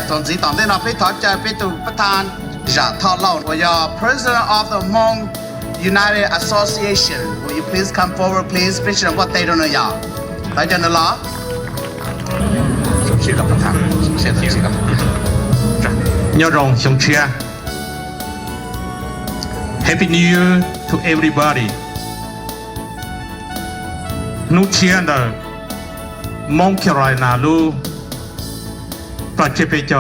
总之当天呢被讨债被杜ประธานจะทอดเล่า我要 President of the Hmong United Association will you please come forward please เป็นสิ่งว่าเตยโดนยาไปจันทร์ละ谢谢ประธาน谢谢ครับnhớ rồng sống chia Happy New Year to everybody นุเชียนเดอร์มองแค่ไรนาลูปัจเจเปจ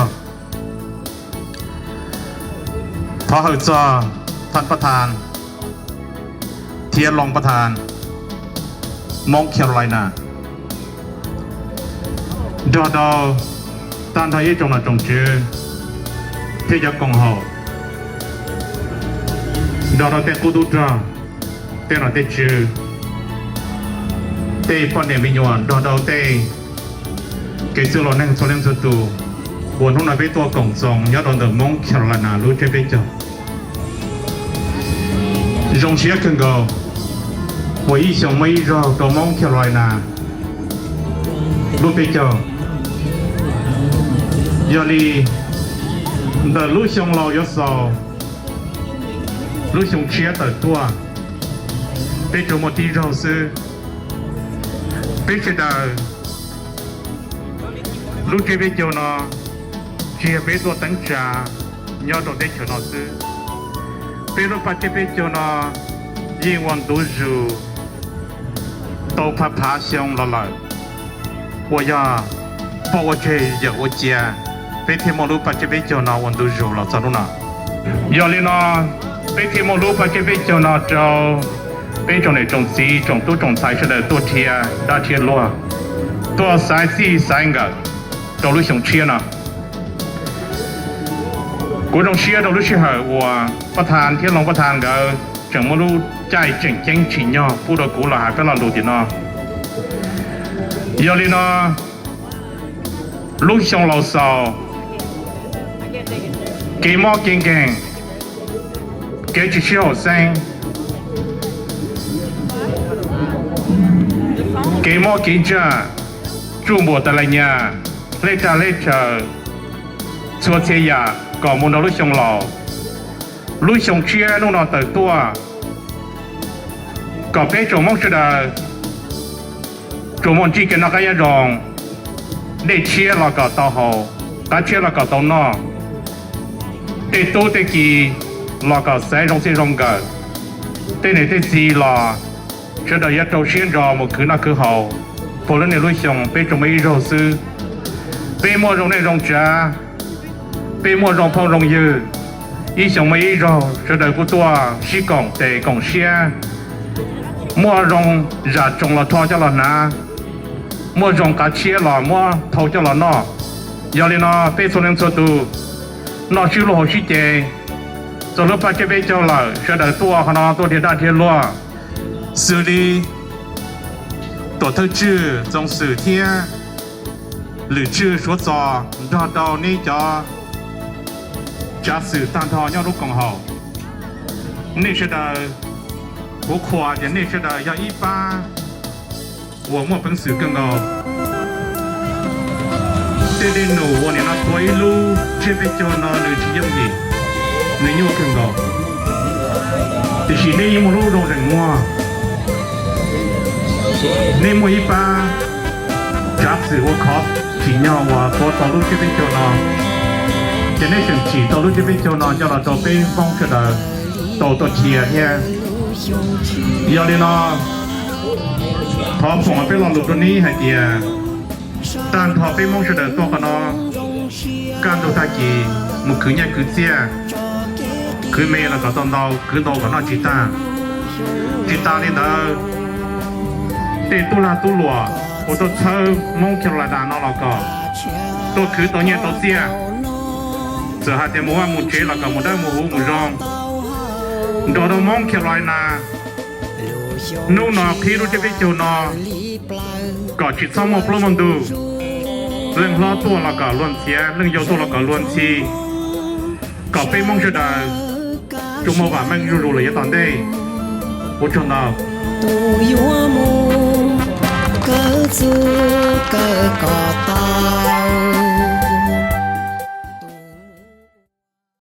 พอเหตุท่านประธานเทียนรองประธานมองแค่ไรนาดอดอตันทายจงนาจงจือที่จะกองหอดอดอเตกูดูจ้าเตนาเตจือเตปอนเนวิญญาณดอดอเตเกิดสุรนังสุเล่มสุตูบนทุ่งนาเปตัวกองซองยอดดอนเดมงแคโรไลนารู้เจเปจจงเชียกันก็我一想没一着到蒙แคโรไลนารู้เปจยอลีเดรู้ชงเรายศรู้ชงเชียตัวตัวเปจมตีเราซื้อเปจดารู้เจเปจเนาะเชียเปตัวตั้งใจยอดตัวเด็กเนาะซื้อเปรู้ปัจเจเปจเนาะยิ่งวันดูจูตัวพับผาชงละเลย我要把我这要我家被天马路把这边叫那温度热了，咋弄呢？要哩呢，被天马路把这边叫那就被种的种子种都种菜出来多天大天落，多三个，到路上吃呢。嗰種吃到路時候，我ประธานที่รองประธานก็จังมารู้ใจเจ๋งเจ๋งชิญเนาะพูดกูละหายไปละดูดิเนาะ要哩呢。路上老少，几毛几斤，几只小生，几毛几只，注目的来呢，来着，做些呀，搞木头路上老，路上车弄到得多，搞别做梦似的，做梦只跟那个一样。ได้เชียร์เราก็ต่อหอการเชียร์เราก็ต่อนอได้ตัวได้กี่เราก็ใส่ลงเสียลงกันได้ในได้จีเราเชื่อได้ยัดตัวเชียร์เราหมดคือนั่นคือหอพอแล้วในรุ่งส่งไปจงไม่รู้ซื้อไปมัวลงในลงจ้าไปมัวลงพอลงยืนอีส่งไม่รู้เชื่อได้กูตัวชีกงแต่กงเชียร์มัวลงจะจงเราทอจะเรานะมัวจงกัดเชียร์หล่อมัวเท่าจะหล่อนอยาลีน่ะไปส่วนหนึ่งส่วนตัวนอชื่อโลหะชิเจส่วนลูกปัจเจเปเจ้าหล่อเชื่อได้ตัวขนาดตัวเดียดเทียนล้วนสื่อดีตัวเธอชื่อจงสื่อเทียหรือชื่อ说จอดอดอนี่จอจะสื่อตันทอยอดลูกของเขานี่是的我夸人นี่是的要一般我莫本事更高，对对喏，我连那退路这边叫那路去用的，没有更高，就是你有没路让人话，你没一般，假使我靠，只要我多道路这边叫那，现在生气道路这边叫那叫那到北方去了，到天天，要的呢。พอผมไปลองดูตัวนี้ให้เดียตอนพอไปมองเฉลิมตัวกันเนาะการดูตากีมันคือเนี่ยคือเสียคือเมย์แล้วก็ตอนเราคือโตกันเนาะจิตานี่เนาะเตตุลาตุลัว我都车มองแคโรไลนาเนาะแล้วก็ตัวคือตัวเนี่ยตัวเสียจะหาแต่มัวมุนเจแล้วก็มุได้มัวหูมุรองโดนมองแคโรไลนานู่นนอพี่รู้จะไปจูนอก็จิตสมองพลมันดูเรื่องล้อตัวเราก็ล้วนเสียเรื่องโยตัวเราก็ล้วนชีก็ไปมองจะได้จุ่มว่ามันรู้เลยตอนได้我知道。